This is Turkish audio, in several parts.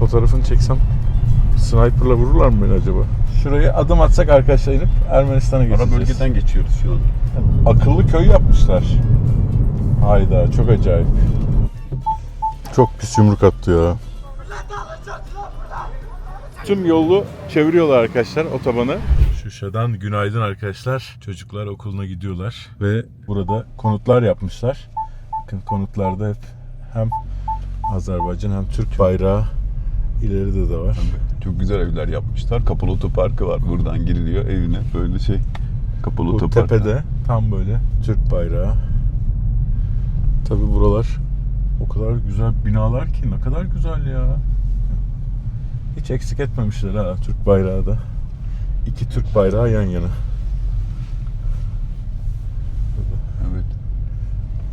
fotoğrafını çeksem sniper'la vururlar mı beni acaba? Şuraya adım atsak arkadaşlar inip Ermenistan'a geçeceğiz. Ara bölgeden geçiyoruz şu an. Akıllı köy yapmışlar. Hayda, çok acayip. Çok pis yumruk attı ya. Tüm yolu çeviriyorlar arkadaşlar, otobanı. Şuşa'dan günaydın arkadaşlar. Çocuklar okuluna gidiyorlar ve burada konutlar yapmışlar. Bakın konutlarda hep hem Azerbaycan hem Türk bayrağı ileride de var. Çok güzel evler yapmışlar. Kapalı otoparkı var. Buradan giriliyor evine. Böyle şey kapalı Bu otopark. tepede tam böyle Türk bayrağı. Tabii buralar o kadar güzel binalar ki, ne kadar güzel ya. Hiç eksik etmemişler ha Türk bayrağı da. İki Türk bayrağı yan yana. Evet.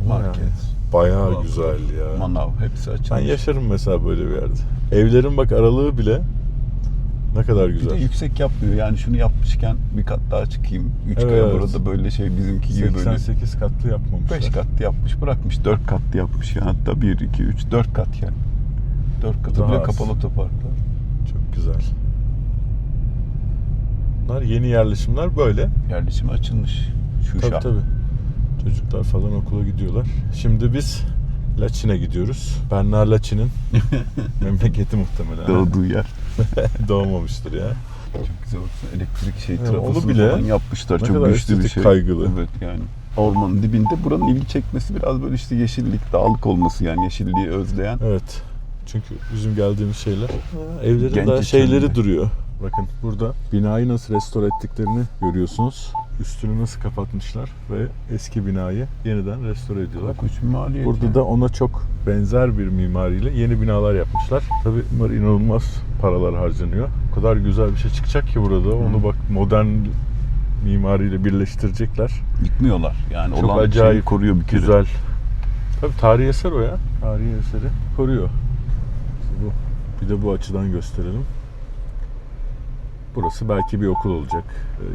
Market. Yani bayağı Dolaplar, güzel ya. Manav hepsi açılmış. Ben yaşarım mesela böyle bir yerde. Evlerin bak aralığı bile ne kadar Bir de güzel. yüksek yapmıyor. Yani şunu yapmışken bir kat daha çıkayım. 3 kaya Evet. burada böyle şey bizimki gibi böyle 88 katlı yapmamışlar. 5 kat yapmış bırakmış. 4 katlı yapmış ya. Hatta 1, 2, 3, 4 kat yani. 4 katı Daha bile az. kapalı otoparklar. Çok güzel. Bunlar yeni yerleşimler böyle. Yerleşime açılmış. Şuşa. Tabii tabii. Çocuklar falan okula gidiyorlar. Şimdi biz Laçin'e gidiyoruz. Bernard Laçin'in memleketi muhtemelen. Doğduğu yer. Doğmamıştır ya. Çok güzel olsun. Elektrik şey Yani trafosunu onu bile falan yapmışlar. ne Çok kadar güçlü bir estetik, şey. kaygılı. Evet yani. Ormanın dibinde buranın ilgi çekmesi biraz böyle işte yeşillik, dağlık olması yani yeşilliği özleyen. Evet. Çünkü bizim geldiğimiz şeyler evlerin Genç daha şeyleri içinde. duruyor. Bakın burada binayı nasıl restore ettiklerini görüyorsunuz. Üstünü nasıl kapatmışlar ve eski binayı yeniden restore ediyorlar. Korkunç bir maliyet. Burada yani. da ona çok benzer bir mimariyle yeni binalar yapmışlar. Tabii bunlar inanılmaz paralar harcanıyor. O kadar güzel bir şey çıkacak ki burada. Onu bak modern mimariyle birleştirecekler. Yıkmıyorlar. Yani Çok olan şeyi acayip koruyor bir kere. güzel. Tabii tarihi eser o ya. Tarihi eseri koruyor. Bu. Bir de bu açıdan gösterelim. Burası belki bir okul olacak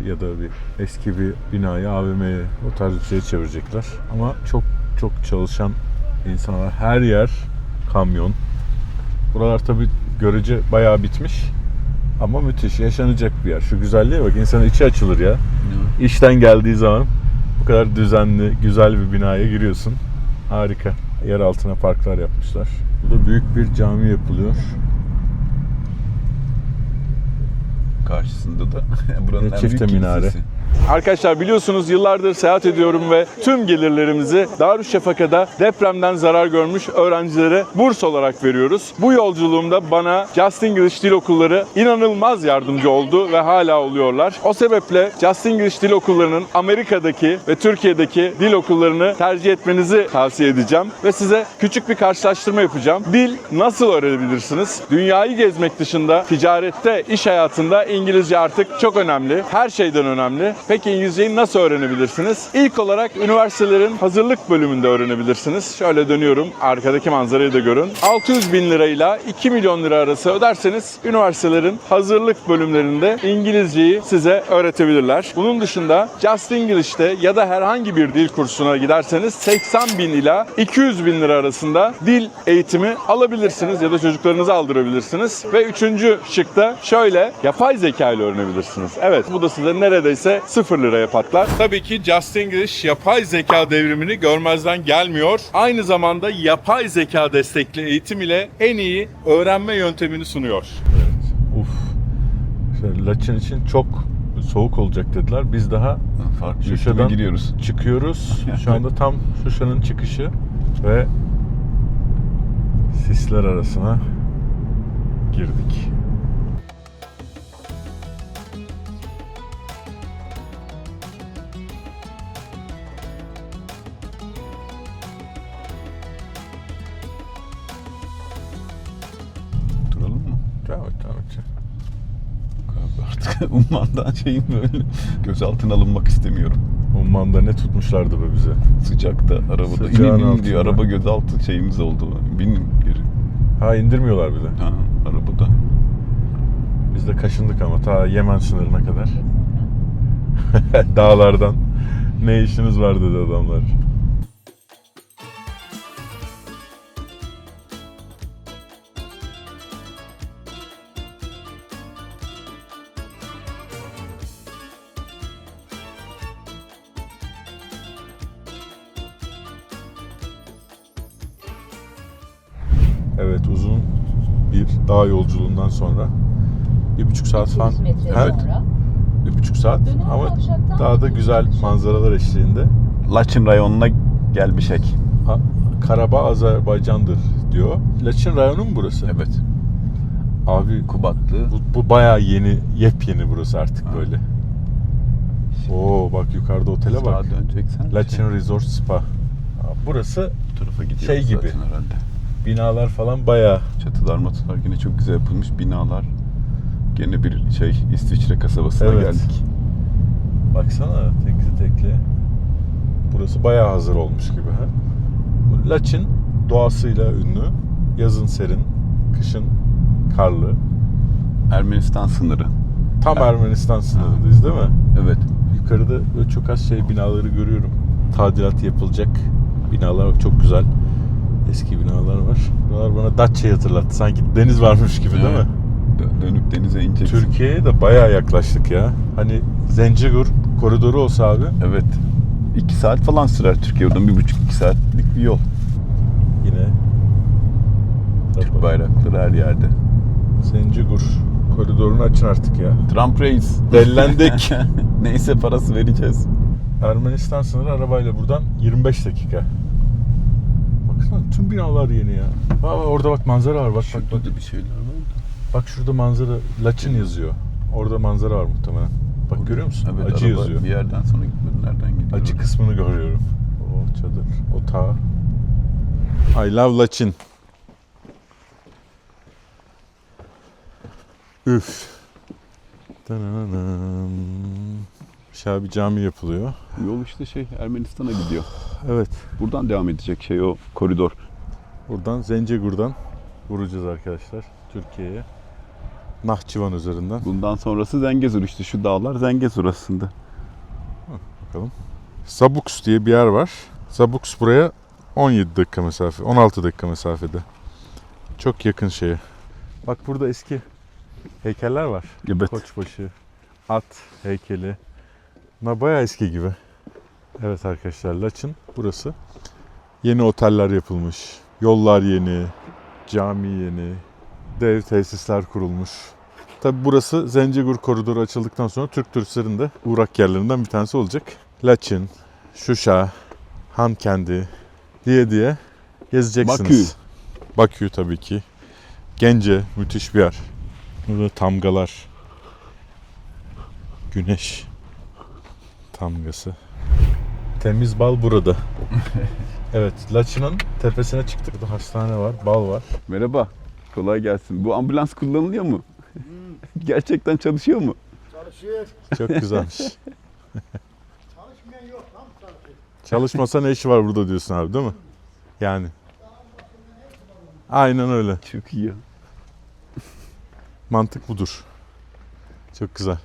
ya da bir eski bir binayı AVM'ye, o tarz bir şeye çevirecekler. Ama çok çok çalışan insanlar, her yer kamyon. Buralar tabii görece bayağı bitmiş ama müthiş, yaşanacak bir yer. Şu güzelliğe bak, insanın içi açılır ya. İşten geldiği zaman bu kadar düzenli, güzel bir binaya giriyorsun. Harika. Yer altına parklar yapmışlar. Burada büyük bir cami yapılıyor. Karşısında da buranın en Çifte büyük minare. kilisesi. Arkadaşlar biliyorsunuz yıllardır seyahat ediyorum ve tüm gelirlerimizi Darüşşafaka'da depremden zarar görmüş öğrencilere burs olarak veriyoruz. Bu yolculuğumda bana Just English Dil Okulları inanılmaz yardımcı oldu ve hala oluyorlar. O sebeple Just English Dil Okulları'nın Amerika'daki ve Türkiye'deki dil okullarını tercih etmenizi tavsiye edeceğim ve size küçük bir karşılaştırma yapacağım. Dil nasıl öğrenebilirsiniz? Dünyayı gezmek dışında ticarette, iş hayatında İngilizce artık çok önemli. Her şeyden önemli. Peki İngilizceyi nasıl öğrenebilirsiniz? İlk olarak üniversitelerin hazırlık bölümünde öğrenebilirsiniz. Şöyle dönüyorum. Arkadaki manzarayı da görün. 600 bin lirayla 2 milyon lira arası öderseniz üniversitelerin hazırlık bölümlerinde İngilizceyi size öğretebilirler. Bunun dışında Just English'te ya da herhangi bir dil kursuna giderseniz 80 bin ila 200 bin lira arasında dil eğitimi alabilirsiniz ya da çocuklarınızı aldırabilirsiniz. Ve üçüncü şıkta şöyle yapay zeka ile öğrenebilirsiniz. Evet, bu da size neredeyse 0 liraya patlar. Tabii ki Just English yapay zeka devrimini görmezden gelmiyor. Aynı zamanda yapay zeka destekli eğitim ile en iyi öğrenme yöntemini sunuyor. Evet. İşte Laçin için çok soğuk olacak dediler. Biz daha Farklı Şuşa'dan şekilde giriyoruz. çıkıyoruz. Şu anda tam Şuşa'nın çıkışı ve sisler arasına girdik. Duralım mı? Tamam. Artık ummandan şeyim böyle gözaltına alınmak istemiyorum. Umman'da ne tutmuşlardı be bize. Sıcakta arabada Sıcağın inin diyor. altında. Araba gözaltı şeyimiz oldu. Binin geri. Ha, indirmiyorlar bile. Ha, arabada. Biz de kaşındık ama ta Yemen sınırına kadar. Dağlardan. Ne işiniz var dedi adamlar. Evet, uzun bir dağ yolculuğundan sonra 1,5 saat falan. 200 metre Evet. sonra 1,5 saat döner ama kavşaktan daha da güzel manzaralar eşliğinde. Laçin rayonuna gelmişek. Karabağ Azerbaycan'dır diyor. Laçin rayonu mu burası? Evet. Abi Kubatlı. bu bayağı yepyeni burası artık böyle. Oo bak yukarıda otele bak. Sağa döneceksen. Laçin Resort Spa. Burası Bu tarafa gidiyoruz şey gibi. zaten herhalde. binalar falan bayağı. Çatılar matılar yine çok güzel yapılmış binalar. Gene bir İsviçre kasabasına Evet. geldik. Baksana tekli tekli. Burası bayağı hazır olmuş gibi. Ha? Bu Laçin doğasıyla ünlü. Yazın serin, kışın karlı. Ermenistan sınırı. Tam Ermenistan sınırındayız değil mi? Evet. Yukarıda böyle çok az binaları görüyorum. Tadilat yapılacak binalar çok güzel. Eski binalar var. Buralar bana Datça'yı hatırlattı. Sanki deniz varmış gibi değil mi? Dönüp denize ineceksin. Türkiye'ye de bayağı yaklaştık ya. Hani Zencigur koridoru olsa abi. Evet. 2 saat falan sürer Türkiye'den. 1,5-2 saatlik bir yol. Yine Türk bayrakları her yerde. Zencigur koridorunu açın artık ya. Trump reis. Dellendik. Neyse parası vereceğiz. Ermenistan sınırı arabayla buradan 25 dakika. Baksana tüm binalar yeni ya. Orada bak manzara var. Bak bak bak. da bir şeyler var. Bak şurada manzara Laçin yazıyor. Orada manzara var muhtemelen. Bak görüyor musun? Evet, Acı araba yazıyor. Bir yerden sonra gitmedi. Nereden gidiyor? Acı kısmını görüyorum. O çadır, otağı. I love Laçin. Üf. Dananam. Aşağı bir cami yapılıyor. Yol işte Ermenistan'a gidiyor. Evet. Buradan devam edecek o koridor. Buradan Zencegur'dan vuracağız arkadaşlar Türkiye'ye. Nahçıvan üzerinden. Bundan sonrası Zengezur işte. Şu dağlar Zengezur aslında. Bakalım. Zabuks diye bir yer var. Zabuks buraya 17 dakika mesafe, 16 dakika mesafede. Çok yakın şeye. Bak burada eski heykeller var. Evet. Koçbaşı, at heykeli. Bunlar bayağı eski gibi. Evet arkadaşlar Laçin burası. Yeni oteller yapılmış. Yollar yeni. Cami yeni. Dev tesisler kurulmuş. Tabi burası Zencegur koridoru açıldıktan sonra Türk turistlerin de uğrak yerlerinden bir tanesi olacak. Laçin, Şuşa, Hankendi diye gezeceksiniz. Bakü tabii ki. Gence müthiş bir yer. Burada tamgalar. Güneş tamgası. Temiz bal burada. Evet, Laçin'in tepesine çıktık. Burada hastane var, bal var. Merhaba. Kolay gelsin. Bu ambulans kullanılıyor mu? Gerçekten çalışıyor mu? Çalışıyor. Çok güzelmiş. Çalışmayan yok. Tam çalışıyor. Çalışmasa ne işi var burada diyorsun abi değil mi? Yani. Aynen öyle. Çok iyi. Mantık budur. Çok güzel.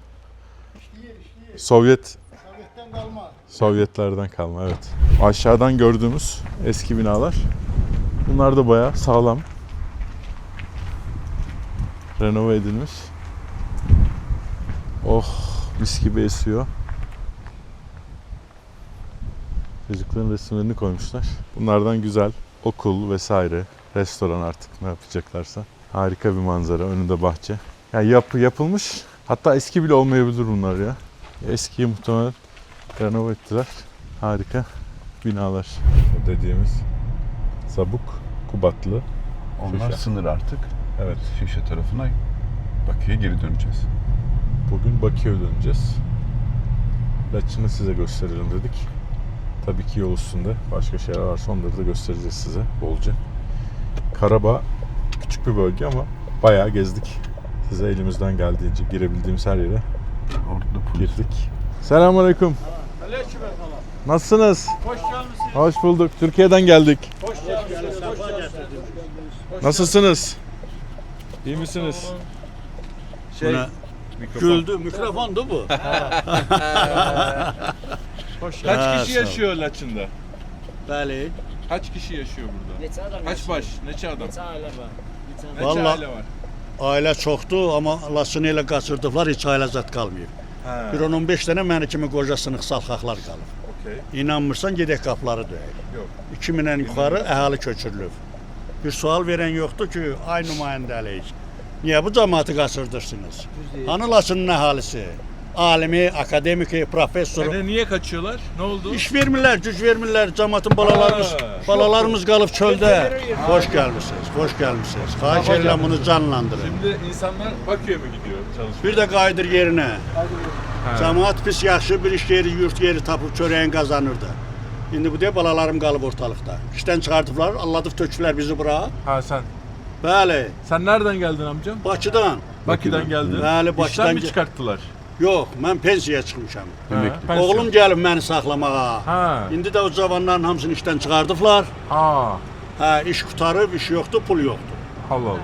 İşliyor. Sovyet'ten kalma. Sovyetlerden kalma evet. Aşağıdan gördüğümüz eski binalar. Bunlar da bayağı sağlam. Renove edilmiş. Oh mis gibi esiyor. Çocukların resimlerini koymuşlar. Bunlardan güzel okul vesaire, restoran artık ne yapacaklarsa. Harika bir manzara, önünde bahçe. Yani yapılmış. Hatta eski bile olmayabilir bunlar ya. Eskiyi muhtemelen renove ettiler. Harika binalar. O dediğimiz Zabuk, Kubatlı. Onlar Şuşa. sınır artık. Evet. Şuşa tarafına Bakü'ye geri döneceğiz. Bugün Bakü'ye döneceğiz. Laçin'i size gösterelim dedik. Tabii ki yol üstünde başka şeyler varsa onları da göstereceğiz size bolca. Karabağ küçük bir bölge ama bayağı gezdik. Size elimizden geldiğince girebildiğimiz her yere Orada girdik. Selamünaleyküm. Nasılsınız? Hoş geldiniz. Hoş bulduk. Türkiye'den geldik. Hoş geldiniz. Sefa getirdiniz. Nasılsınız? İyi misiniz? Güldü. Mikrofondu bu. Kaç kişi yaşıyor Laçin'de? Bəli. Kaç kişi yaşıyor burada? Neçə adam Kaç yaşayır? baş? Neçə adam? Neçə ailə var? Neçə Neçə Vallahi- aile var? Ailə çoxdur, amma Laçını ilə qaçırdıqlar, heç ailə zət qalmayıb. Ha, Bir 10-15 dənə məni kimi qoca sınıq salxaqlar qalıb. okey. İnanmırsan gedək qapıları döyək. Yok. 2000-dən yuxarı əhali köçürülüb. Bir sual veren yoktu ki ay nümayəndəlik. Niye bu cemaati kaçırdırsınız? Hani Laçının əhalisi? Alimi, akademiki, professoru. Niye kaçıyorlar? Ne oldu? İş vermirlər, güc vermirlər. Cemaatın balalarımız qalıb çöldə. Hoş gəlmisiniz, hoş gəlmisiniz. Xahiş edirəm bunu canlandırın. Şimdi insanlar Bakü'ye mi gidiyor çalışmaya? Bir də qayıdır yerinə. Cemaat pis yaxşı bir iş yeri, yurt yeri tapıb çörəyin qazanırdı. İndi bu deyə balalarım qalıb ortalıqda. İşdən çıxardıblar, alladıb töküblər bizi bura. Ha sen. Bəli, Sen nereden geldin amcam? Bakıdan. Bakü'den geldin. Bəli, İşten Bakıdan mi çıkarttılar? Yox, mən pensiyaya çıxmışam. Ha, Oğlum gəlib məni saxlamağa. Ha. İndi də o cavanların hamısını işdən çıxardıblar. Aa. Hə, iş qutarıb, iş yoxdur, pul yoxdur. Allah Allah.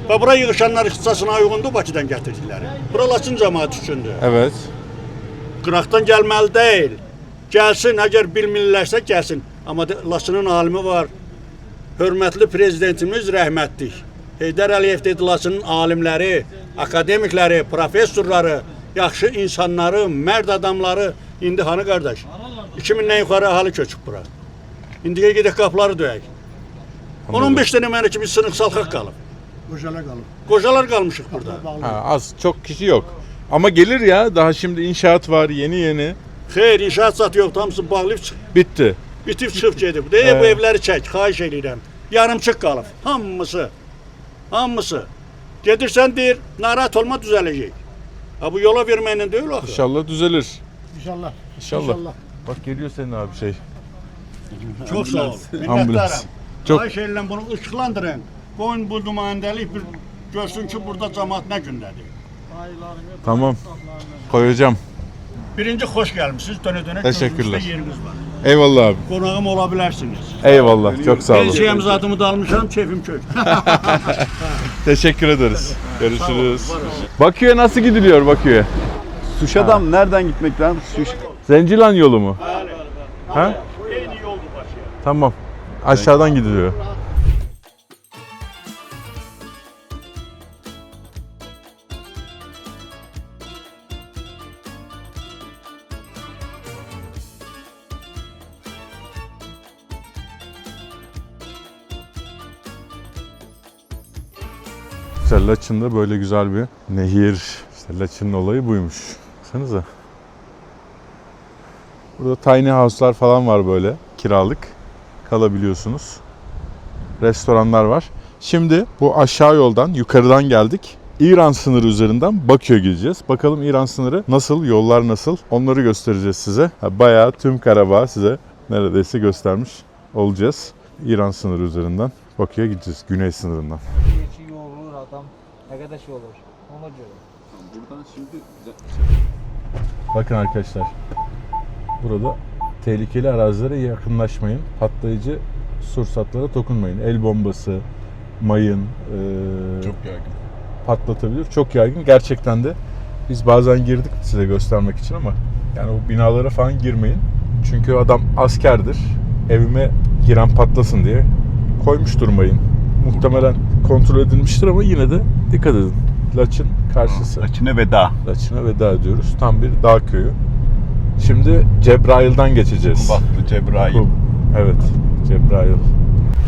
Və bura yığışanlar ixtisasına uyğundur, Bakıdan gətirdilər. Bura Laçın cəmaəti üçündür. Evet. Qıraqdan gəlməli deyil. Gəlsin, əgər bilmirlərsə gəlsin. Amma Laçının alimi var. Hörmətli prezidentimiz rəhmətlik. Heydər Əliyev dedi Laçının alimləri, akademikləri, professorları, yaxşı insanları, mərd adamları indi hanı qardaş? 2000-dən yuxarı əhali köçüb bura. İndiyə gedək qapıları döyək. 15 dənə mənə kimi sınıq salxaq qalıb. Qocalar qalmışıq burada. Ha, az çok kişi yok. Ama gelir ya, daha şimdi inşaat var yeni. Xeyr, inşaat zat yoxdur, hamısı bağlayıb çıxıb. Bitti. Bitib çıxıb gedib. Deyə bu evləri çək, xahiş edirəm. Yarımçıq qalıb. Hamısı. Hamısı. Gedirsən deyir, narahat olma düzələcək. Ha bu yola verməklə deyil axı. İnşallah düzelir. İnşallah. İnşallah. Bak geliyor senin abi şey. Çox sağ ol. Ambulans. Minnətdaram. Çok- Xahiş edirəm bunu ışıqlandırın. Qoyun bu nümayəndəlik bir görsün ki burada cəmaət nə gündədir. Tamam. Koyacağım. Birinci xoş gəlmisiniz. Dönə-dönə Teşekkürler. gözünüzdə yeriniz var. Eyvallah abi. Qonağım ola bilərsiniz. Eyvallah. Çok sağ olun. Pensiyamız adımı da almışam, keyfim kök. Teşekkür ederiz. Görüşürüz. Bakü'ye nasıl gidiliyor Bakü'ye? Suşadam nereden gitmek lazım? Zencilan yolu mu? Ha? En iyi oldu Bakıya. Tamam. Aşağıdan gidiliyor. İşte Laçın'da böyle güzel bir nehir. İşte Laçın'ın olayı buymuş. Baksanıza. Burada tiny house'lar falan var böyle kiralık. Kalabiliyorsunuz. Restoranlar var. Şimdi bu aşağı yoldan, yukarıdan geldik. İran sınırı üzerinden Bakü'ye gideceğiz. Bakalım İran sınırı nasıl, yollar nasıl? Onları göstereceğiz size. Bayağı tüm Karabağ size neredeyse göstermiş olacağız. İran sınırı üzerinden Bakü'ye gideceğiz. Güney sınırından. Geçi yorulur adam. Ne kadar şey olur. Ona göre. Buradan şimdi Bakın arkadaşlar. Burada tehlikeli arazilere yakınlaşmayın. Patlayıcı sursatlara dokunmayın. El bombası, mayın çok yaygın. patlatabilir. Çok yaygın. Gerçekten de biz bazen girdik size göstermek için ama yani o binalara falan girmeyin. Çünkü adam askerdir. Evime giren patlasın diye koymuş durmayın. Muhtemelen kontrol edilmiştir ama yine de dikkat edin. Laçın karşısı. Laçın'a veda. Laçın'a veda ediyoruz. Tam bir dağ köyü. Şimdi Cebrail'den geçeceğiz. Bahtlı Cebrail. Evet, Cebrail.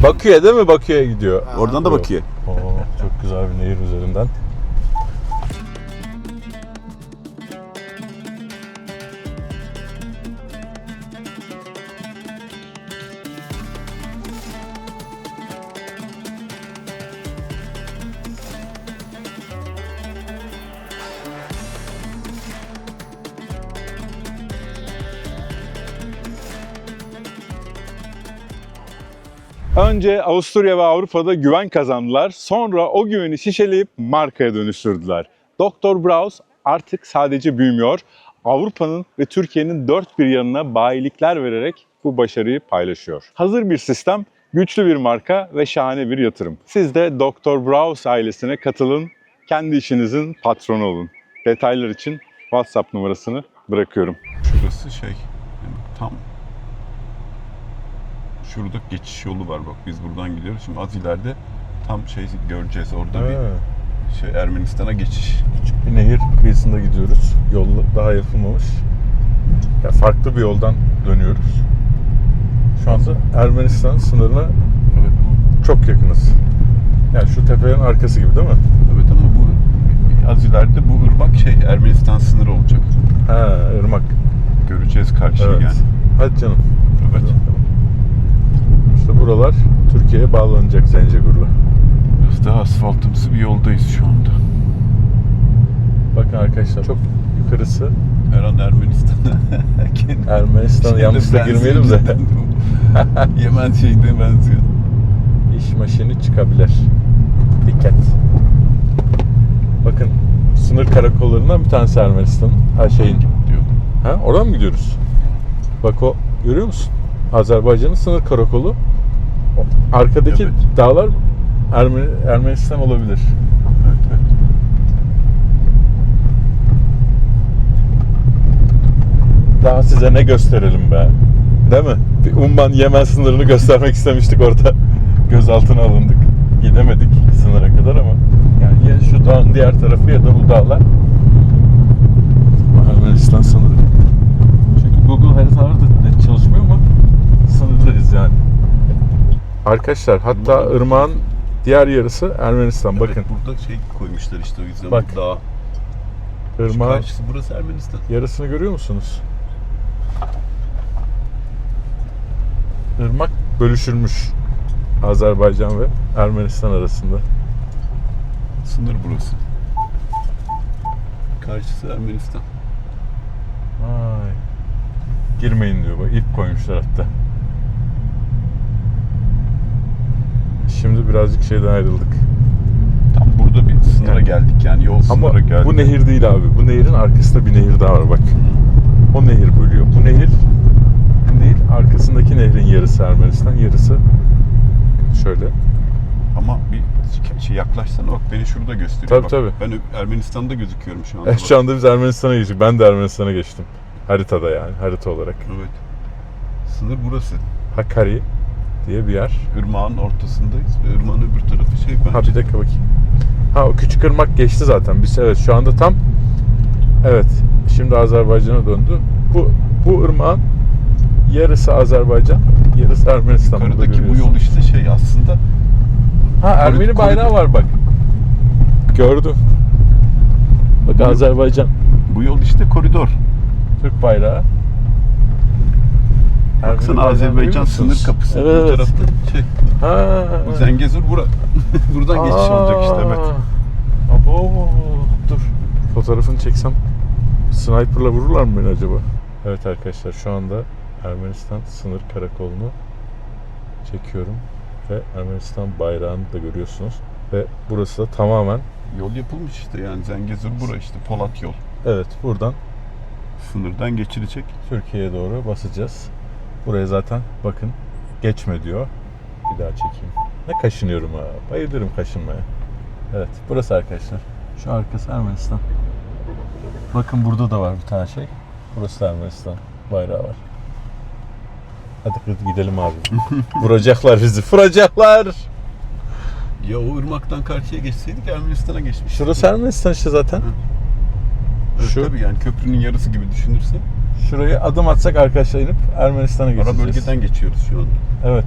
Bakü'ye değil mi? Bakü'ye gidiyor. Oradan da Bakü'ye. Oo, çok güzel bir nehir üzerinden. Önce Avusturya ve Avrupa'da güven kazandılar. Sonra o güveni şişeleyip markaya dönüştürdüler. Dr. Braus artık sadece büyümüyor. Avrupa'nın ve Türkiye'nin dört bir yanına bayilikler vererek bu başarıyı paylaşıyor. Hazır bir sistem, güçlü bir marka ve şahane bir yatırım. Siz de Dr. Braus ailesine katılın, kendi işinizin patronu olun. Detaylar için WhatsApp numarasını bırakıyorum. Şurası şey tam şurada geçiş yolu var bak biz buradan gidiyoruz. Şimdi az ileride tam şey göreceğiz orada bir şey Ermenistan'a geçiş. Küçük bir nehir kıyısında gidiyoruz. Yol daha yapılmamış. Ya farklı bir yoldan dönüyoruz. Şu anda Ermenistan sınırına Evet. Çok yakınız. Yani şu tepenin arkası gibi değil mi? Evet ama bu az ileride bu ırmak Ermenistan sınırı olacak. Ha, ırmak. Göreceğiz karşıyı Evet. yani. Hadi canım. Evet. İşte buralar Türkiye'ye bağlanacak Zencegur'la. Biraz daha asfaltımsı bir yoldayız şu anda. Bakın arkadaşlar çok yukarısı Her an Ermenistan'a Ermenistan'a yanlış da girmeyelim de Yemen şeyine benziyor. iş maşini çıkabilir. Dikkat. Bakın sınır karakollarından bir tanesi Ermenistan'ın. Her şeyin. Diyor. Ha, oradan mı gidiyoruz? Bak o görüyor musun? Azerbaycan'ın sınır karakolu. O arkadaki Evet. dağlar Ermenistan olabilir. Evet, evet. Daha size ne gösterelim be? Değil mi? Bir Umman Yemen sınırını göstermek istemiştik orada. Gözaltına alındık. Gidemedik sınıra kadar ama yani ya şu dağın diğer tarafı ya da bu dağlar Ermenistan sınırı. Çünkü Google haritalar da net çalışmıyor ama sınırdayız yani. Arkadaşlar hatta ırmağın diğer yarısı Ermenistan. Evet, Bakın burada koymuşlar işte o yüzden Bak. bu dağ. Şu ırmağın karşısı burası Ermenistan. yarısını görüyor musunuz? Irmak bölüşülmüş Azerbaycan ve Ermenistan arasında. Sınır burası. Karşısı Ermenistan. Vay. Girmeyin diyor bak, ip koymuşlar hatta. Şimdi birazcık şeyden ayrıldık. Tam burada bir sınıra Yani. geldik yani yol Ama sınıra geldik. bu nehir değil abi. Bu nehirin arkasında bir nehir daha var bak. O nehir bölüyor. Bu nehir değil, arkasındaki nehrin yarısı Ermenistan, yarısı şöyle. Ama bir yaklaşsana bak beni şurada gösteriyor. Tabii, Bak, ben Ermenistan'da gözüküyorum şu anda. Şu anda biz Ermenistan'a geçtik. Ben de Ermenistan'a geçtim. Haritada yani, harita olarak. Evet. Sınır burası. Hakkari diye bir yer. Irmağın ortasındayız ve ırmağın öbür tarafı bence. Ha bir dakika bakayım. Ha o küçük ırmak geçti zaten. Biz evet şu anda tam evet şimdi Azerbaycan'a döndü. Bu ırmağın yarısı Azerbaycan, yarısı Ermenistan. Burada Yukarıdaki bu görüyorsun. yol işte aslında. Ha Ermeni bayrağı koridor. var bak. Gördüm. Bak Azerbaycan Bu yol işte koridor. Türk bayrağı. Ermeni Baksana bayrağını Azerbaycan görüyor musunuz? sınır kapısı. Evet, Bu evet. tarafta Ha. bu Zengezur buradan geçiş olacak işte evet. Abo, dur. Fotoğrafını çeksem sniper'la vururlar mı beni acaba? Evet arkadaşlar şu anda Ermenistan sınır karakolunu çekiyorum ve Ermenistan bayrağını da görüyorsunuz ve burası da tamamen Yol yapılmış işte yani Zengezur bura işte Polat yol. evet buradan Sınırdan geçilecek. Türkiye'ye doğru basacağız. Buraya zaten bakın geçme diyor. Bir daha çekeyim. Ne kaşınıyorum ha. Bayılırım kaşınmaya. Evet burası arkadaşlar. Şu arkası Ermenistan. Bakın burada da var bir tane şey. Burası da Ermenistan bayrağı var. Hadi gidelim abi. Vuracaklar bizi. Vuracaklar. Ya o ırmaktan karşıya geçseydik Ermenistan'a geçmiştik. Şurası Ermenistan işte zaten. Evet, Şu tabii yani köprünün yarısı gibi düşünürsen. şuraya adım atsak arkadaşlar inip Ermenistan'a Ara geçeceğiz. bölgeden geçiyoruz şu anda. Evet.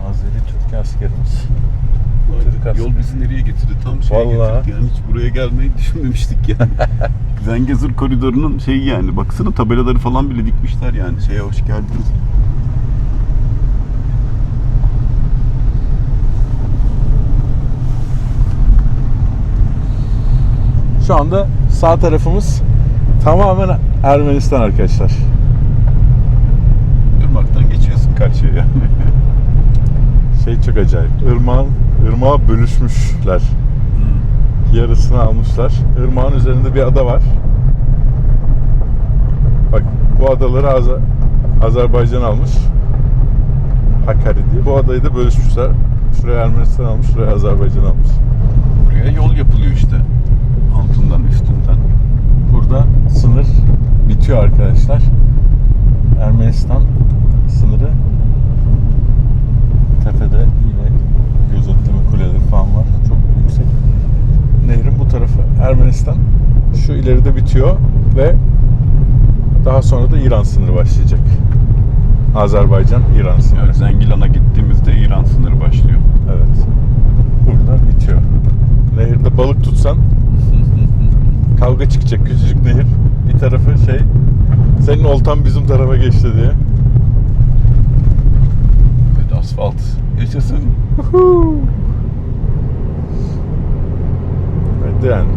Azeri Türk askerimiz. Türk askeri. Yol bizi nereye getirdi? Tam şeye Vallahi. getirdi yani hiç buraya gelmeyi düşünmemiştik yani. Zengezur koridorunun şeyi yani baksana tabelaları falan bile dikmişler yani şeye hoş geldiniz. Şu anda sağ tarafımız tamamen Ermenistan arkadaşlar. Irmak'tan geçiyorsun karşıya yani. Şey çok acayip. Irmağı bölüşmüşler. Yarısını almışlar. Irmağın üzerinde bir ada var. Bak bu adaları Azerbaycan almış. Hakkari diye. Bu adayı da bölüşmüşler. Şuraya Ermenistan almış, şuraya Azerbaycan almış. Buraya yol yapılıyor işte. Altından üstünden. Burada sınır bitiyor arkadaşlar. Ermenistan sınırı tepede yine gözetleme kuleleri falan var. Çok yüksek. Nehrin bu tarafı Ermenistan. Şu ileride bitiyor ve daha sonra da İran sınırı başlayacak. Azerbaycan-İran sınırı. Yani Zengilan'a gittiğimiz geçtiğimizde İran sınırı başlıyor. Evet. Burada bitiyor. Nehirde balık tutsan kavga çıkacak, küçücük nehir. Bir tarafı şey, senin oltan bizim tarafa geçti diye. Evet, asfalt. Yaşasın. Evet yani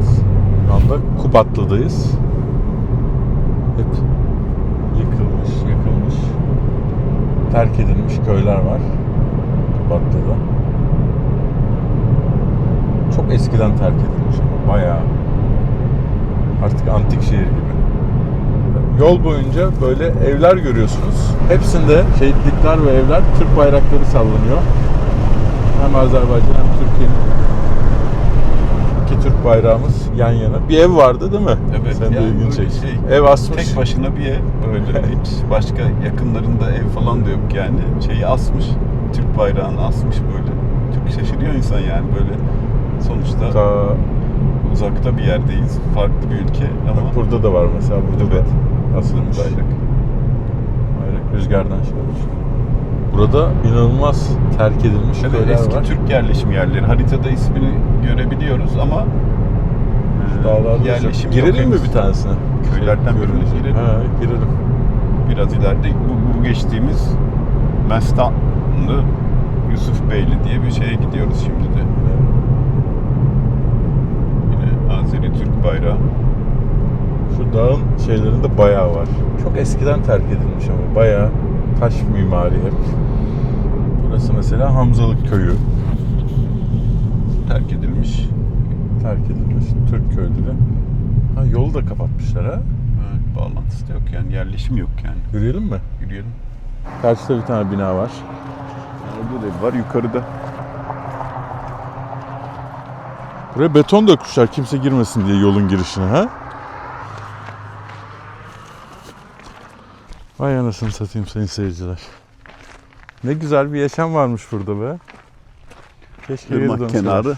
şu anda Kubatlı'dayız. Hep yıkılmış, terk edilmiş köyler var Kubatlı'da. Çok eskiden terk edilmiş ama bayağı artık antik şehir gibi. Yol boyunca böyle evler görüyorsunuz. Hepsinde şehitlikler ve evler Türk bayrakları sallanıyor. Hem Azerbaycan hem Türkiye'nin iki Türk bayrağımız yan yana. Bir ev vardı değil mi? Evet. Sen de yani ilgin böyle çekti. şey, Ev asmış. tek başına bir ev. Böyle hiç başka yakınlarında ev falan da yok yani. Şeyi asmış. Türk bayrağını asmış böyle. Çok şaşırıyor insan yani böyle. Sonuçta Ta, uzakta bir yerdeyiz. Farklı bir ülke ama bak burada da var mesela. Burada evet. da asılmış. Bayrak. Bayrak rüzgardan şey olmuş. Burada inanılmaz terk edilmiş Evet, köyler eski var. Türk yerleşim yerleri. Haritada ismini görebiliyoruz ama Dağlarda yerleşim yok girelim mi henüz. bir tanesine? Köylerden birine görünce. girelim. Ha, girelim. Biraz ileride bu geçtiğimiz Mestanlı Yusuf Beyli diye bir şeye gidiyoruz şimdi de. Yine Azeri Türk bayrağı. Şu dağın şeylerinde bayağı var. Çok eskiden terk edilmiş ama bayağı taş mimari hep. Burası mesela Hamzalık Köyü. Terk edilmiş. Terk edilmiş Türk köyleri. Ha, yolu da kapatmışlar ha. Evet, bağlantısı da yok yani yerleşim yok yani. Yürüyelim mi? Yürüyelim. Karşıda bir tane bina var. Orada da ev var yukarıda. Buraya beton dökmüşler kimse girmesin diye yolun girişine ha. Vay anasını satayım sayın seyirciler. Ne güzel bir yaşam varmış burada be. Keşke geri Irmak dönseler. kenarı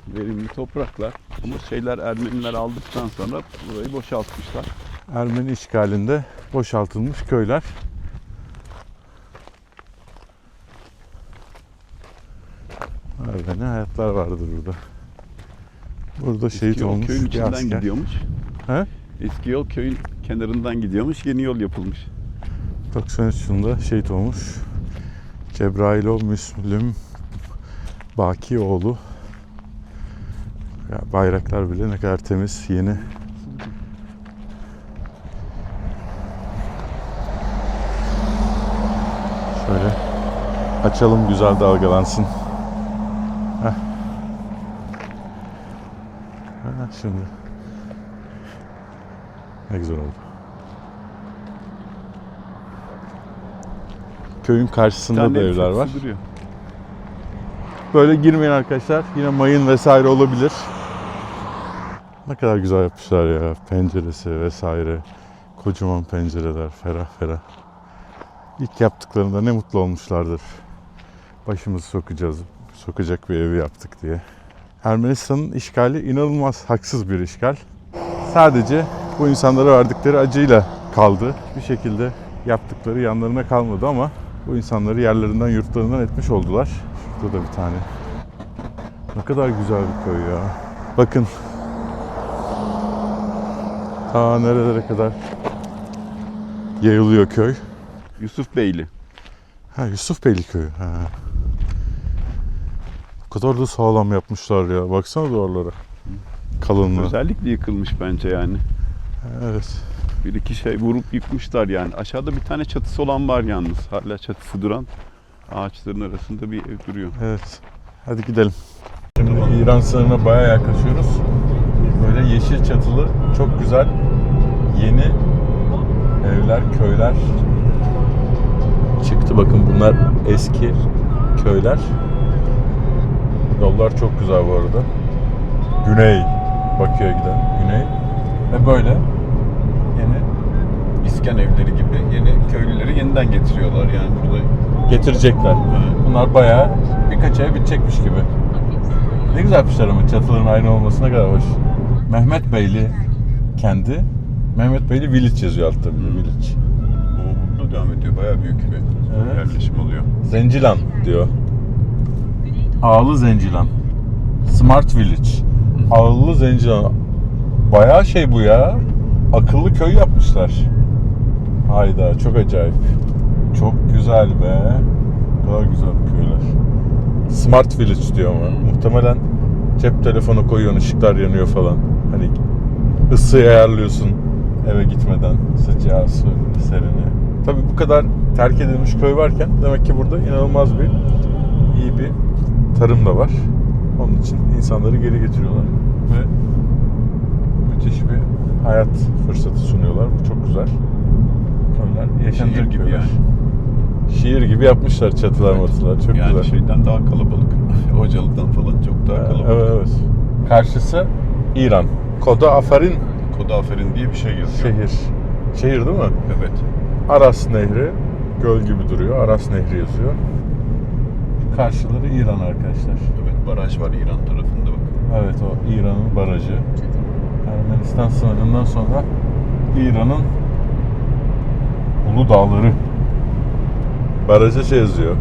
verimli topraklar. Ama şeyler Ermeniler aldıktan sonra burayı boşaltmışlar. Ermeni işgalinde boşaltılmış köyler. Ermeni hayatlar vardır burada. Burada şehit Eski yol olmuş köyün bir içinden asker. gidiyormuş. He? Eski yol köyün kenarından gidiyormuş. Yeni yol yapılmış. 93 yılında şehit olmuş. Cebrailov Müslüm Bakioğlu. Ya bayraklar bile ne kadar temiz, yeni. Şöyle açalım, güzel dalgalansın. Heh. Ha, şimdi. Ne güzel oldu. Köyün karşısında da evler var. Duruyor. Böyle girmeyin arkadaşlar. Yine mayın vesaire olabilir. Ne kadar güzel yapmışlar ya. Penceresi vesaire. Kocaman pencereler. Ferah ferah. İlk yaptıklarında ne mutlu olmuşlardır. Başımızı sokacak bir evi yaptık diye. Ermenistan'ın işgali inanılmaz haksız bir işgal. Sadece bu insanlara verdikleri acıyla kaldı. Bir şekilde yaptıkları yanlarına kalmadı ama bu insanları yerlerinden, yurtlarından etmiş oldular. Şurada da bir tane. Ne kadar güzel bir köy ya. Bakın. Ta nerelere kadar yayılıyor köy. Yusuf Beyli. Ha, Yusufbeyli köyü. Ha. O kadar da sağlam yapmışlar ya. Baksana duvarlara. Kalınlığı. Özellikle yıkılmış bence yani. Evet. Bir iki şey vurup yıkmışlar yani. Aşağıda bir tane çatısı olan var yalnız. Hala çatısı duran. Ağaçların arasında bir ev duruyor. Evet. Hadi gidelim. Şimdi İran sınırına bayağı yaklaşıyoruz. Böyle yeşil çatılı, çok güzel yeni evler, köyler çıktı. Bakın bunlar eski köyler. Yollar çok güzel bu arada. Güney, Bakü'ye giden güney. Ve böyle yeni İskan evleri gibi yeni köylüleri yeniden getiriyorlar yani burada. getirecekler. Bunlar bayağı birkaç ay bitecekmiş gibi. Ne güzel yapmışlar ama çatıların aynı olması ne kadar hoş. Mehmet Beyli kendi. Mehmet Beyli Village yazıyor altta bir de Village. O burada devam ediyor. Bayağı büyük bir Evet. yerleşim oluyor. Zencilan diyor. Ağlı Zencilan. Smart Village. Ağlı Zencilan. Bayağı şey bu ya. Akıllı köy yapmışlar. Hayda, çok acayip. Çok güzel be. Ne kadar güzel köyler. Smart Village diyor ama. Muhtemelen cep telefonu koyuyorsun, ışıklar yanıyor falan. Hani ısıyı ayarlıyorsun eve gitmeden. Sıcağı, serini. Tabii bu kadar terk edilmiş köy varken demek ki burada inanılmaz bir iyi bir tarım da var. Onun için insanları geri getiriyorlar ve müthiş bir hayat fırsatı sunuyorlar. Bu çok güzel. Köyler yaşanacak Şehir gibi köyler. yani. Şiir gibi yapmışlar çatılar matılar. Çok Yani güzel. şeyden daha kalabalık. Hocalı'dan falan çok daha kalabalık. Evet, evet. Karşısı İran. Koda Afarin Koda Aferin diye bir şey yazıyor. şehir. Şehir değil mi? Evet. Aras Nehri. Göl gibi duruyor. Aras Nehri yazıyor. Karşıları İran arkadaşlar. Evet, baraj var İran tarafında bak. Evet, o İran'ın barajı. Ermenistan sınırından sonra İran'ın Ulu Dağları. Baraja şey yazıyor.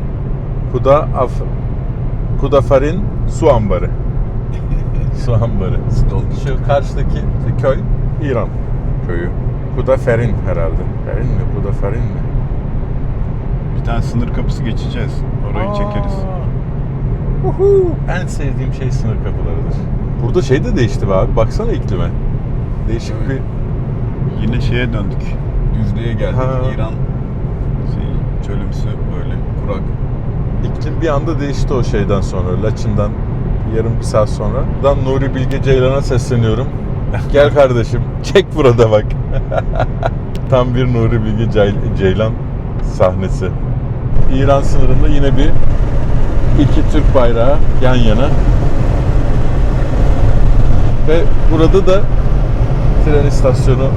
Kudafarin su ambarı. Su ambarı. Şu karşıdaki köy İran köyü. Kudaferin herhalde. Ferin mi? Kudaferin mi? Bir tane sınır kapısı geçeceğiz. Orayı çekeriz. Uhu. En sevdiğim şey sınır kapılarıdır. Burada şey de değişti be abi. Baksana iklime. Değişik Evet. bir... Yine şeye döndük. Düzlüğe geldik. Ha. İran çölümsü böyle kurak. İklim bir anda değişti o şeyden sonra. Laçin'den yarım bir saat sonra. Buradan Nuri Bilge Ceylan'a sesleniyorum. Gel kardeşim. Çek burada bak. Tam bir Nuri Bilge Ceylan sahnesi. İran sınırında yine iki Türk bayrağı yan yana. Ve burada da tren istasyonu,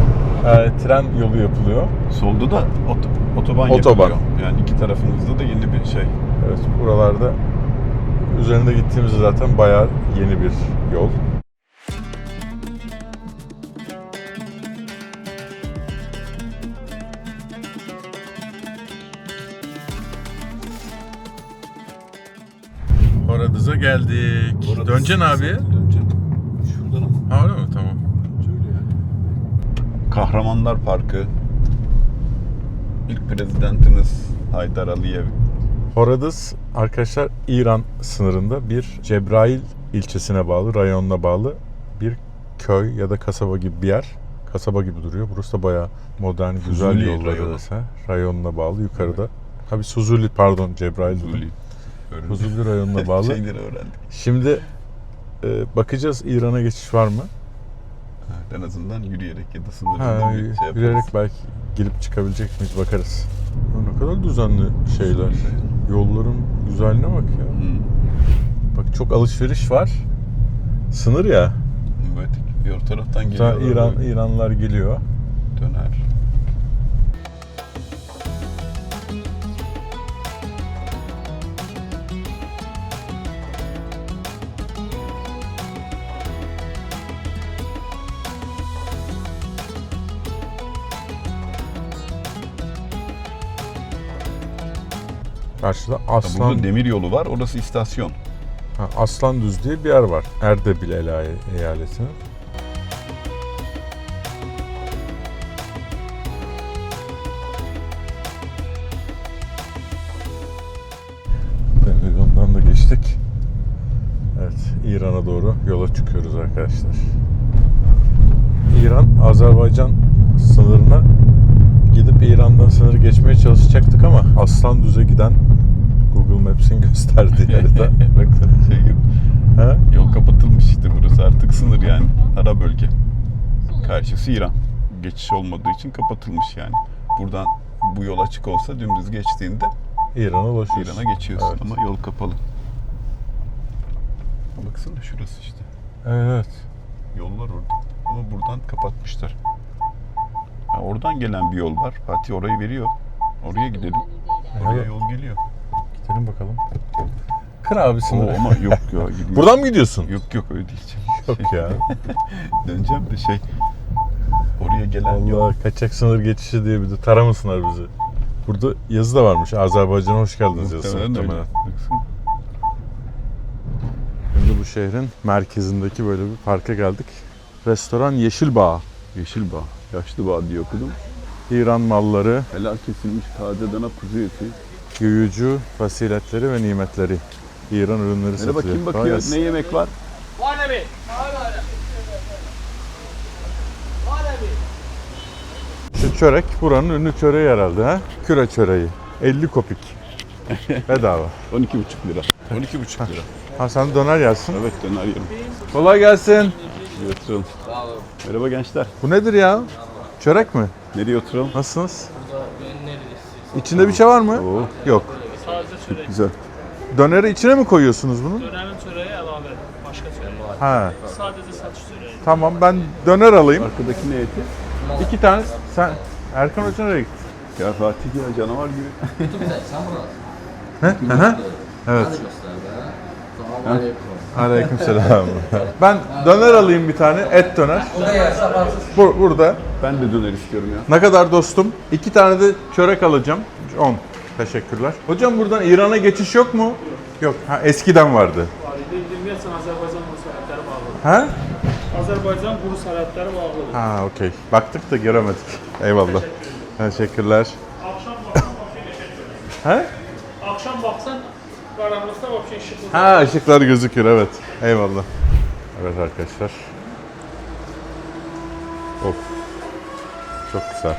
tren yolu yapılıyor. Solda da otoban Otoban. yapılıyor. Yani iki tarafımızda da yeni bir şey. Evet, buralarda üzerinde gittiğimizde zaten bayağı yeni bir yol. Horadız'a geldik. Döneceksin abi. Döneceğim. Şuradan ama. Ha, öyle mi? Tamam. Şöyle yani. Kahramanlar Parkı. İlk prezidentimiz Haydar Aliyev. Horadız arkadaşlar İran sınırında bir Cebrail ilçesine bağlı, rayonuna bağlı bir köy ya da kasaba gibi bir yer. Kasaba gibi duruyor. Burası da bayağı modern, güzel Fuzuli yolları rayonu. arası. Rayonuna bağlı yukarıda. Abi Suzuli, pardon, Cebrail dedim. Fuzuli. Fuzuli rayonuna bağlı. Şeyleri öğrendik. Şimdi bakacağız İran'a geçiş var mı? Evet, en azından yürüyerek ya da sınırında Ha, bir şey yaparız. yürüyerek belki girip çıkabilecek miyiz bakarız. Ya ne kadar düzenli şeyler. Yolların güzelliğine bak ya. Hı. Bak çok alışveriş var. Sınır ya. Evet. Diğer taraftan Mesela geliyorlar. İranlılar geliyor. Döner. Karşıda Burada Aslan, demir yolu var. Orası istasyon. Aslan Düz diye bir yer var. Erdebil eyaletinin. Ondan da geçtik. Evet, İran'a doğru yola çıkıyoruz arkadaşlar. İran, Azerbaycan sınırına gidip İran'dan sınırı geçmeye çalışacaktık ama Aslan Düz'e giden Google Maps'in gösterdiği yerde. Baksana şey gibi. Ha? Yol kapatılmış işte burası artık sınır yani. Ara bölge. Karşısı İran. Geçiş olmadığı için kapatılmış yani. Buradan bu yol açık olsa dümdüz geçtiğinde İran'a ulaşıyoruz. İran'a geçiyorsun Evet. ama yol kapalı. Baksana şurası işte. Evet. Yollar orada. Ama buradan kapatmışlar. Ha, oradan gelen bir yol var. Fatih orayı veriyor. Oraya gidelim. Oraya Evet. yol geliyor. Gidelim bakalım. Kır abi Oo, sınırı. ama yok ya gidiyor. Buradan mı gidiyorsun? Yok öyle değil. Yok ya. Döneceğim de oraya gelen yol. Allah, kaçak sınır geçişi diye bir de taramasınlar bizi. Burada yazı da varmış. Azerbaycan'a hoş geldiniz yazısı Muhtemelen öyle. muhtemelen. Baksana. bu şehrin merkezindeki böyle bir parka geldik. Restoran Yeşil Bağ. Yeşil Bağ, Yaşlı Bağ diye okudum. İran malları, Helal kesilmiş taze dana kuzu eti. Göyücü faziletleri ve nimetleri. İran ürünleri Merhaba, satılıyor. kim bakıyor? Ne yemek var? Şu çörek buranın ünlü çöreği herhalde ha? Küre çöreği. 50 kopik. Bedava. 12,5 lira. 12,5 lira. Ha sen döner yersin. Evet, döner yerim. Kolay gelsin. Bir oturalım. Merhaba gençler. Bu nedir ya? Çörek mi? Nereye oturalım? Nasılsınız? İçinde bir şey var mı? Oo, Yok. güzel. Döneri içine mi koyuyorsunuz bunu? Dönerin çöreği əlavə, başqa çörək. Ha. Sadəcə satış çörəyi. Tamam ben döner alayım. Arkadaki ne eti? 2 tane. Sen Erkan Hoca nereye gitti? Ya Fatih ya, canavar gibi. Evet. Aleykümselam. Ben döner alayım bir tane, et döner. Burada. Ben de döner istiyorum ya. Ne kadar dostum? 2 tane de çörek alacağım. 10. Teşekkürler. Hocam buradan İran'a geçiş yok mu? Yok. Ha, eskiden vardı. Ümumiyyətlə Azərbaycan quru sərhədləri bağlıdır. Ha? Azərbaycan quru sərhədləri bağlıdır. Ha, okey. Baktık da göremedik. Eyvallah. Teşekkürler. Axşam baxsan vəbşə işıq. Ha? Axşam baxsan qaranlıqda vəbşə işıq. Ha, ışıklar gözüküyor, evet. Eyvallah. Evet arkadaşlar. Of. Çok güzel.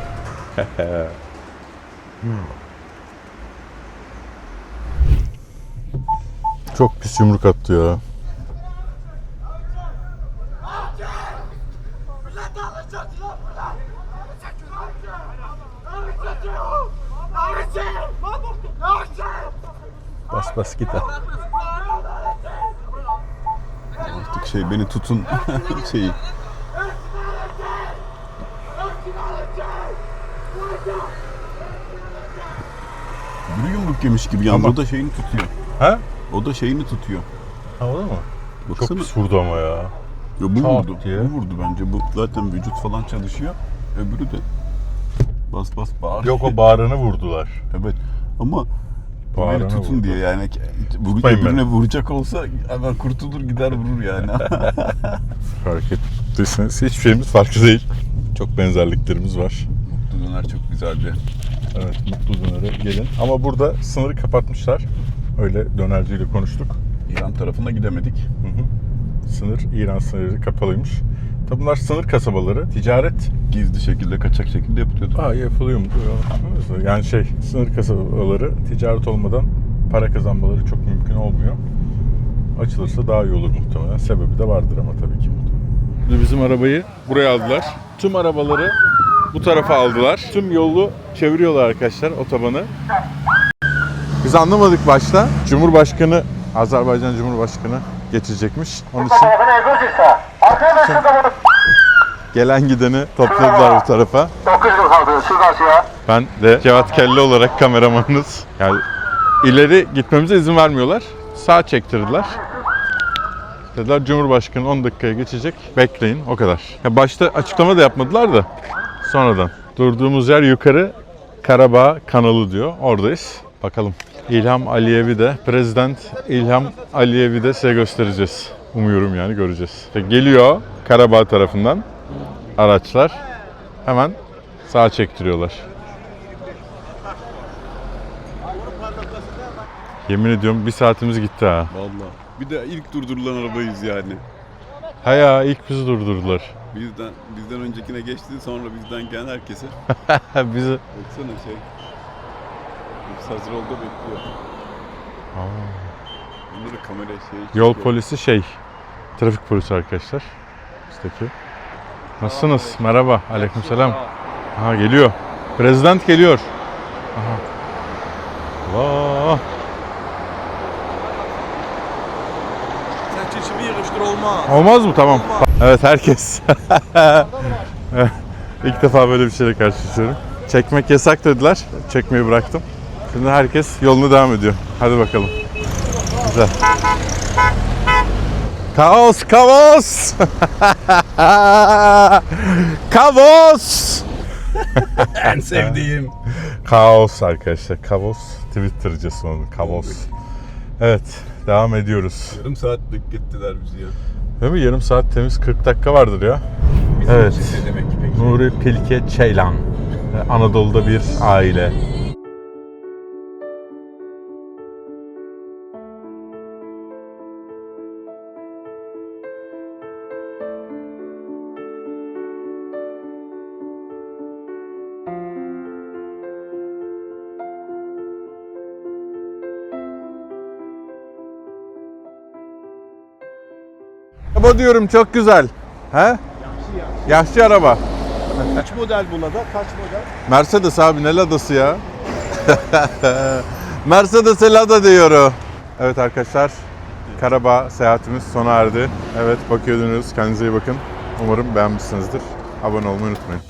Çok pis yumruk attı ya. Bas bas git. Artık şey, beni tutun şeyi. Bir yumruk yemiş gibi yani. Ama- O da şeyini tutuyor. Ha? O da şeyini tutuyor. Ha, o da mı? Baksana. Çok pis vurdu ama ya. Ya bu Çat vurdu. diye. Bu vurdu bence. Bu zaten vücut falan çalışıyor. Öbürü de bas bas bağır. Yok, o bağrını vurdular. Evet. Ama bu Bağrına beni tutun vurdu. diye yani Tutmayın öbürüne beni. vuracak olsa hemen kurtulur gider vurur yani. Fark ettiyseniz hiçbir şeyimiz farklı değil. Çok benzerliklerimiz var. Mutlu döner çok güzel bir. Evet, Mutlu Döner'e gelin. Ama burada sınırı kapatmışlar. Öyle dönerciyle konuştuk. İran tarafına gidemedik. Hı hı. Sınır, İran sınırı kapalıymış. Tabi bunlar sınır kasabaları, ticaret. Gizli şekilde, kaçak şekilde yapılıyordu. Yapılıyor mu? Yani sınır kasabaları ticaret olmadan para kazanmaları çok mümkün olmuyor. Açılırsa daha iyi olur muhtemelen. Sebebi de vardır ama tabii ki muhtemelen. Bizim arabayı buraya aldılar. Tüm arabaları bu tarafa aldılar. Tüm yolu çeviriyorlar arkadaşlar, otobanı. Biz anlamadık başta. Cumhurbaşkanı, Azerbaycan Cumhurbaşkanı geçecekmiş. Onun için gelen gideni topladılar bu tarafa. Ben de Cevat Kelle olarak kameramanınız. Yani ileri gitmemize izin vermiyorlar. Sağ çektirdiler. Dediler Cumhurbaşkanı 10 dakikaya geçecek. Bekleyin, o kadar. Ya başta açıklama da yapmadılar da sonradan. Durduğumuz yer yukarı Karabağ kanalı diyor. Oradayız. Bakalım. İlham Aliyev'i de, Prezident İlham Aliyev'i de size göstereceğiz. Umuyorum yani göreceğiz. İşte geliyor Karabağ tarafından araçlar. Hemen sağa çektiriyorlar. Yemin ediyorum bir saatimiz gitti ha. Vallahi. Bir de ilk durdurulan arabayız yani. Ha ya, ilk bizi durdurdular. Bizden öncekine geçti, sonra bizden gelen herkese. Bizi... Baksana şey. Hepsi hazır oldu, bekliyor. Bunları kamera Yol polisi trafik polisi arkadaşlar. Bizdeki. Nasılsınız? Merhaba. Aleykümselam. Aha, geliyor. Prezident geliyor. Aha. Allah. Sen çeşimi yığıştır olmaz. Olmaz mı? Tamam. Evet, herkes. İlk defa böyle bir şeyle karşılaşıyorum. Çekmek yasak dediler. Çekmeyi bıraktım. Şimdi herkes yoluna devam ediyor. Hadi bakalım. Güzel. Kaos, kaos! Kaos! En sevdiğim. Kaos arkadaşlar. Kaos. Twitter'cısı onun. Kaos. Evet. devam ediyoruz. Yarım saat beklettiler bizi ya. Değil mi? Yarım saat temiz 40 dakika vardır ya. Bizim Evet. için de demek ki peki. Nuri Pilke Ceylan. Anadolu'da bir aile. Araba diyorum çok güzel. He? Yaşlı araba. Kaç model buna da? Kaç model? Mercedes abi ne Lada'sı ya? Mercedes'e Lada diyor. Evet arkadaşlar, Karabağ seyahatimiz sona erdi. Evet bakıyordunuz, kendinize iyi bakın. Umarım beğenmişsinizdir. Abone olmayı unutmayın.